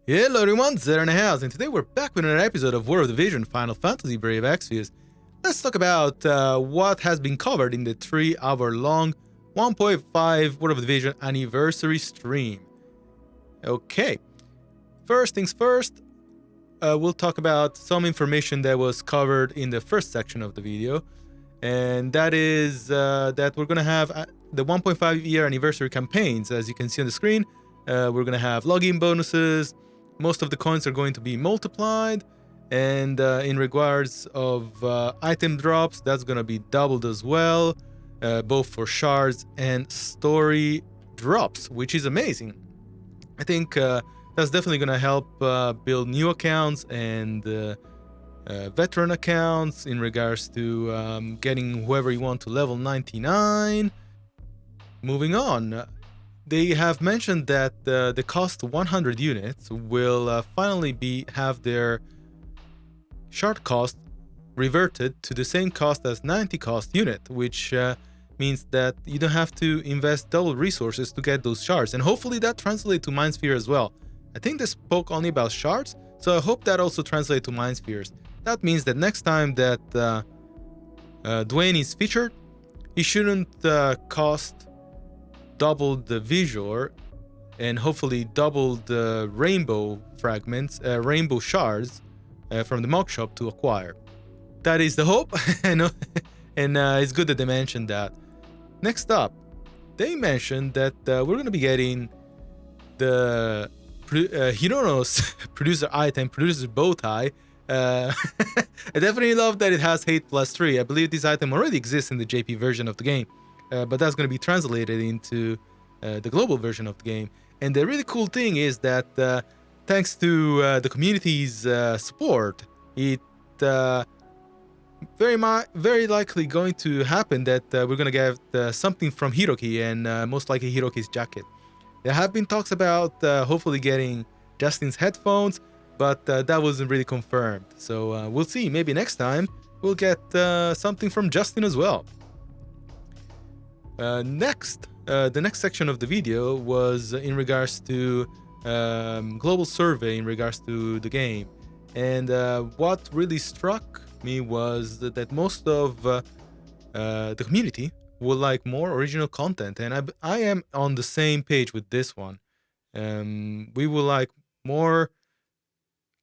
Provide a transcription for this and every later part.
Hello everyone, Zed in the house, and today we're back with another episode of WOTV Final Fantasy Brave Exvius. Let's talk about what has been covered in the 3-hour-long 1.5 WOTV anniversary stream. Okay, first things first, we'll talk about some information that was covered in the first section of the video, and that is that we're going to have the 1.5 year anniversary campaigns. As you can see on the screen, we're going to have login bonuses. Most of the coins are going to be multiplied, and in regards of item drops, that's going to be doubled as well, both for shards and story drops, which is amazing. I think that's definitely going to help build new accounts and veteran accounts in regards to getting whoever you want to level 99. Moving on. They have mentioned that the cost 100 units will finally have their shard cost reverted to the same cost as 90 cost unit, which means that you don't have to invest double resources to get those shards, and hopefully that translates to Mind Sphere as well. I think they spoke only about shards, so I hope that also translates to Mind Spheres. That means that next time that Dwayne is featured, he shouldn't cost double the visual and hopefully double the rainbow fragments, rainbow shards from the mock shop to acquire. That is the hope, and it's good that they mentioned that. Next up, they mentioned that we're going to be getting the Hirono's producer item, producer bow tie. I definitely love that it has hate +3. I believe this item already exists in the JP version of the game. But that's going to be translated into the global version of the game. And the really cool thing is that thanks to the community's support, it very likely going to happen that we're going to get something from Hiroki, and most likely Hiroki's jacket. There have been talks about hopefully getting Justin's headphones, but that wasn't really confirmed. So we'll see. Maybe next time we'll get something from Justin as well. The next section of the video was in regards to global survey in regards to the game, and what really struck me was that most of the community would like more original content, and I am on the same page with this one. We would like more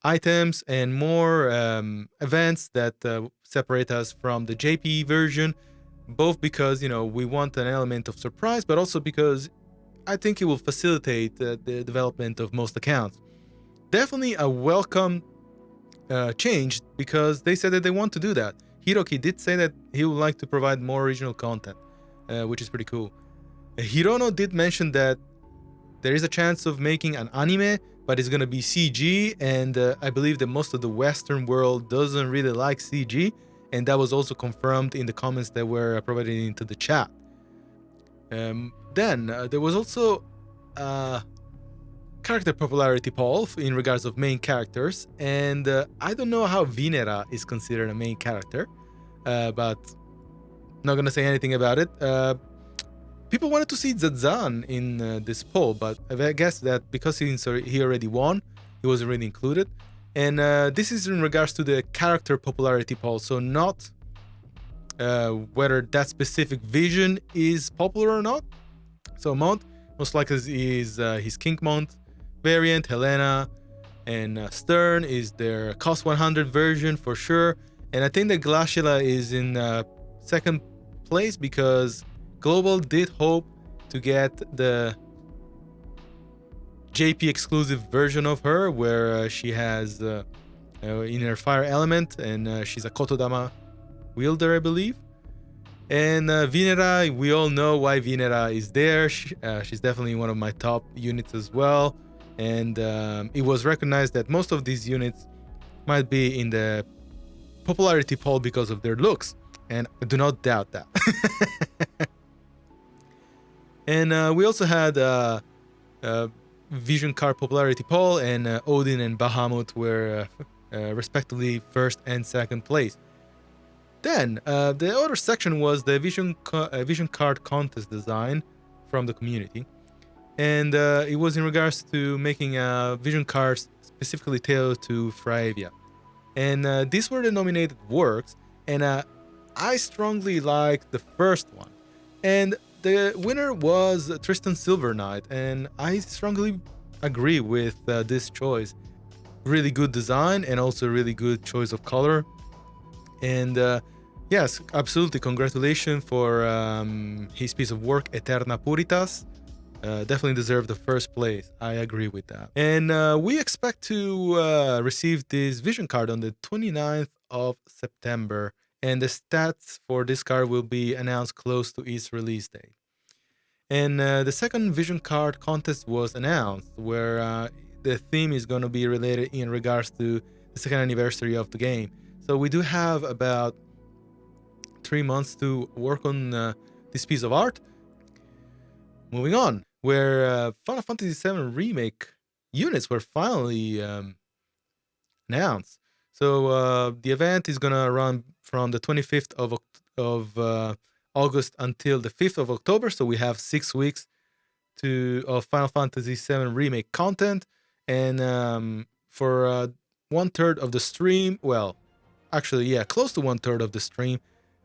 items and more events that separate us from the JP version, both because, you know, we want an element of surprise, but also because I think it will facilitate the development of most accounts. Definitely a welcome change, because they said that they want to do that. Hiroki did say that he would like to provide more original content, which is pretty cool. Hirono did mention that there is a chance of making an anime, but it's going to be CG, and I believe that most of the Western world doesn't really like CG. And that was also confirmed in the comments that were provided into the chat. Then there was also a character popularity poll in regards of main characters, and I don't know how Venera is considered a main character, but not gonna say anything about it. People wanted to see Zazan in this poll, but I guess that because he already won, he wasn't really included. And this is in regards to the character popularity poll, so not whether that specific vision is popular or not. So Mount most likely is his King Mount variant. Helena and Stern is their cost 100 version for sure. And I think that Glaciala is in second place because Global did hope to get the JP exclusive version of her, where she has in her fire element, and she's a Kotodama wielder, I believe. And Venera, we all know why Venera is there. She's definitely one of my top units as well, and it was recognized that most of these units might be in the popularity poll because of their looks, and I do not doubt that. And we also had Vision card popularity poll, and Odin and Bahamut were respectively first and second place. Then the other section was the Vision card contest design from the community, and it was in regards to making a vision card specifically tailored to Fravia. And these were the nominated works, and I strongly liked the first one. And the winner was Tristan Silver Knight, and I strongly agree with this choice. Really good design and also really good choice of color. And yes, absolutely, congratulations for his piece of work, Eterna Puritas. Definitely deserved the first place. I agree with that. And we expect to receive this vision card on the 29th of September. And the stats for this card will be announced close to its release date. And the second vision card contest was announced, where the theme is going to be related in regards to the second anniversary of the game. So we do have about 3 months to work on this piece of art. Moving on, where Final Fantasy VII Remake units were finally announced. So the event is gonna run from the 25th of August until the 5th of October. So we have 6 weeks of Final Fantasy VII Remake content, and for 1/3 of the stream, well, actually, yeah, close to 1/3 of the stream,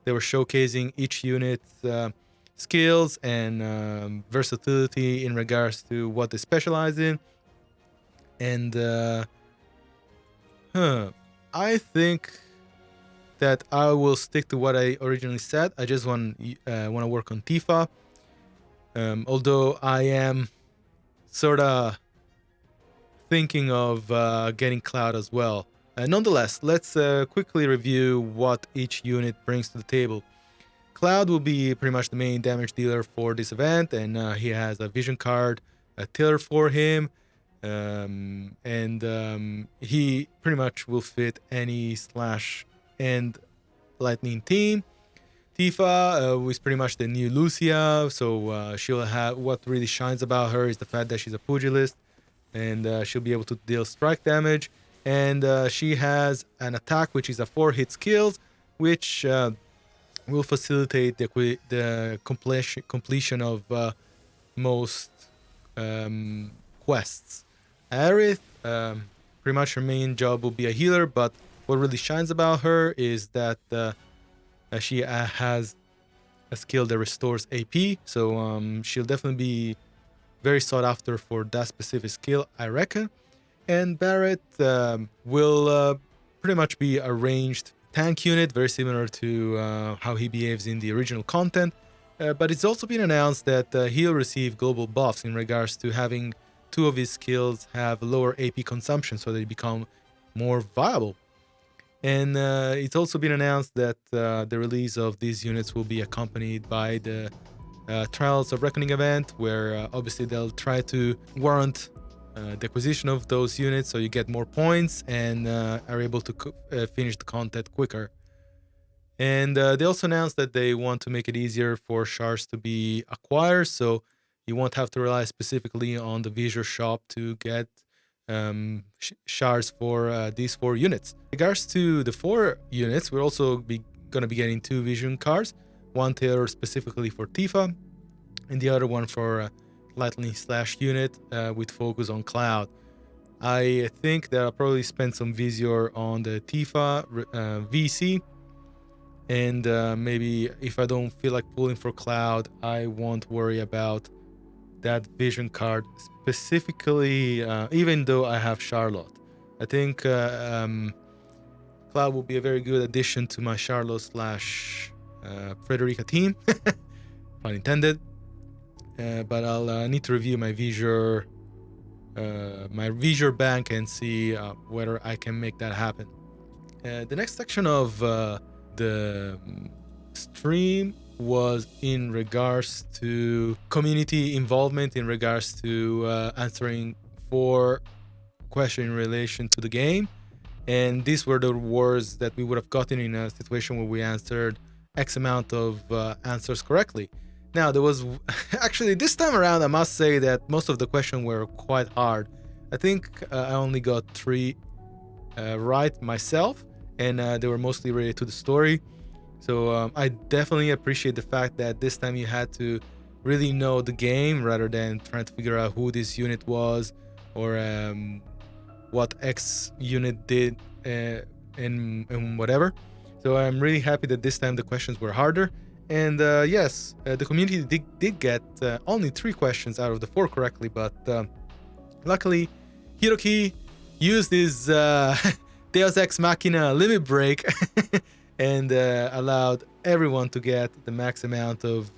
they were showcasing each unit's skills and versatility in regards to what they specialize in. And I think that I will stick to what I originally said. I just want to work on Tifa. Although I am sort of thinking of getting Cloud as well. Nonetheless, let's quickly review what each unit brings to the table. Cloud will be pretty much the main damage dealer for this event, and he has a vision card tailored for him, and he pretty much will fit any slash and lightning team. Tifa is pretty much the new Lucia, so she'll have, what really shines about her is the fact that she's a pugilist, and she'll be able to deal strike damage, and she has an attack which is a 4-hit skills, which will facilitate the completion of most quests. Aerith, pretty much her main job will be a healer, but what really shines about her is that she has a skill that restores AP, so she'll definitely be very sought after for that specific skill, I reckon. And Barret will pretty much be a ranged tank unit, very similar to how he behaves in the original content. But it's also been announced that he'll receive global buffs in regards to having 2 of his skills have lower AP consumption, so they become more viable. And it's also been announced that the release of these units will be accompanied by the Trials of Reckoning event, where obviously they'll try to warrant the acquisition of those units, so you get more points and are able to finish the content quicker. And they also announced that they want to make it easier for shards to be acquired, so you won't have to rely specifically on the Visual Shop to get shards for these 4 units. In regards to the 4 units, we're also going to be getting 2 vision cards, one tailored specifically for Tifa, and the other one for lightning slash unit with focus on Cloud. I think that I'll probably spend some Visor on the Tifa VC, and maybe if I don't feel like pulling for Cloud, I won't worry about that vision card specifically, even though I have Charlotte. I think Cloud will be a very good addition to my Charlotte slash Frederica team, pun intended. But I'll need to review my Visor bank and see whether I can make that happen. The next section of the stream was in regards to community involvement, in regards to answering 4 questions in relation to the game. And these were the words that we would have gotten in a situation where we answered X amount of answers correctly. Now, there was actually this time around, I must say that most of the questions were quite hard. I think I only got 3 right myself, and they were mostly related to the story. So I definitely appreciate the fact that this time you had to really know the game rather than trying to figure out who this unit was or what X unit did and whatever. So I'm really happy that this time the questions were harder. And yes, the community did get only 3 questions out of the 4 correctly, but luckily Hiroki used his Deus Ex Machina limit break and allowed everyone to get the max amount of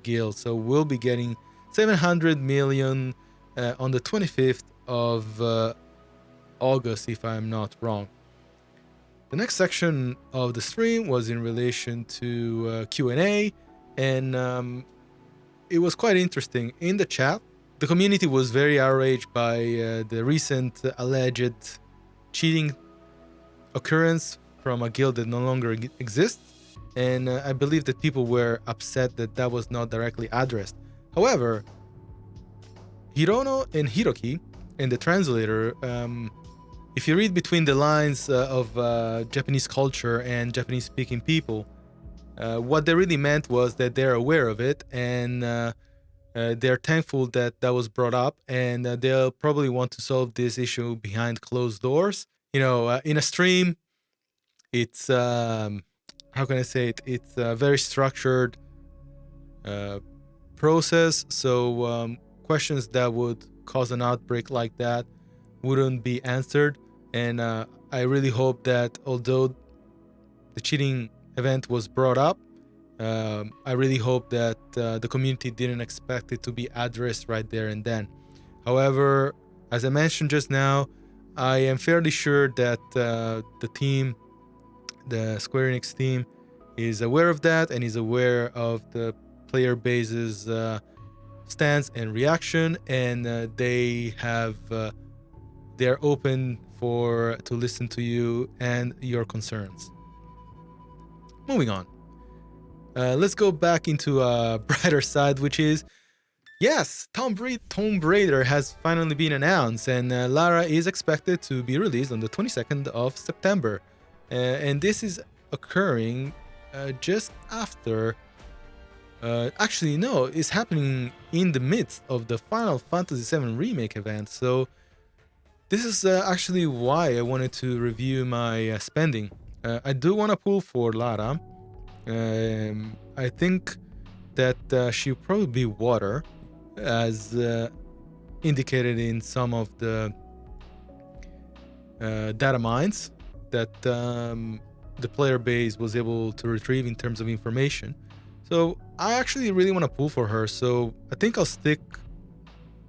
gil. So we'll be getting 700 million on the 25th of August, if I'm not wrong. The next section of the stream was in relation to Q&A, and it was quite interesting. In the chat, the community was very outraged by the recent alleged cheating occurrence from a guild that no longer exists, and I believe that people were upset that that was not directly addressed. However, Hirono and Hiroki and the translator, if you read between the lines of Japanese culture and Japanese-speaking people, what they really meant was that they're aware of it, and they're thankful that that was brought up, and they'll probably want to solve this issue behind closed doors. You know, in a stream, it's how can I say it? It's a very structured process, so questions that would cause an outbreak like that wouldn't be answered. And I really hope that although the cheating event was brought up, I really hope that the community didn't expect it to be addressed right there and then. However, as I mentioned just now, I am fairly sure that the team, the Square Enix team, is aware of that and is aware of the player base's stance and reaction, and they're open to listen to you and your concerns. Moving on. Let's go back into a brighter side, which is, yes, Tomb Raider has finally been announced, and Lara is expected to be released on the 22nd of September. And this is occurring just after... actually, no, it's happening in the midst of the Final Fantasy VII Remake event. So this is actually why I wanted to review my spending. I do want to pull for Lara. I think that she'll probably be water, as indicated in some of the data mines that the player base was able to retrieve in terms of information. So I actually really want to pull for her, so I think I'll stick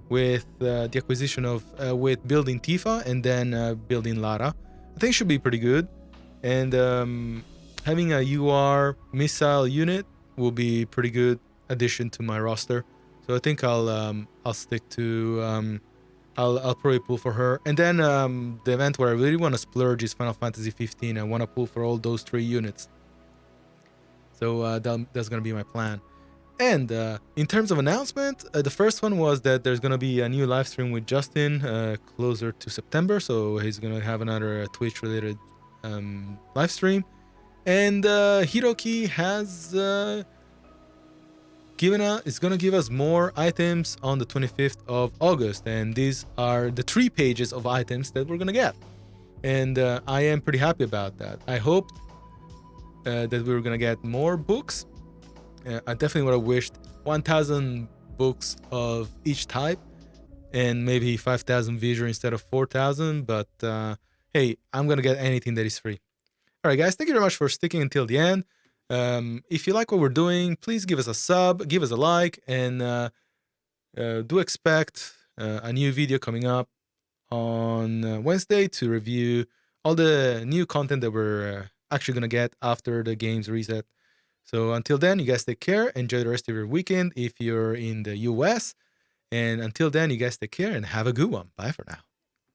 with the acquisition of with building Tifa and then building Lara. I think it should be pretty good, and having a UR missile unit will be pretty good addition to my roster. So I think I'll stick to I'll probably pull for her. And then the event where I really want to splurge is Final Fantasy 15. I want to pull for all those 3 units. So that's gonna be my plan. And in terms of announcement, the first one was that there's gonna be a new live stream with Justin closer to September. So he's gonna have another Twitch-related live stream. And Hiroki has is gonna give us more items on the 25th of August, and these are the 3 pages of items that we're gonna get. And I am pretty happy about that. I hoped that we were gonna get more books. I definitely would have wished 1,000 books of each type, and maybe 5,000 visual instead of 4,000. But hey, I'm gonna get anything that is free. All right, guys, thank you very much for sticking until the end. If you like what we're doing, please give us a sub, give us a like, and do expect a new video coming up on Wednesday to review all the new content that we're actually going to get after the game's reset. So until then, you guys take care. Enjoy the rest of your weekend if you're in the US. And until then, you guys take care and have a good one. Bye for now.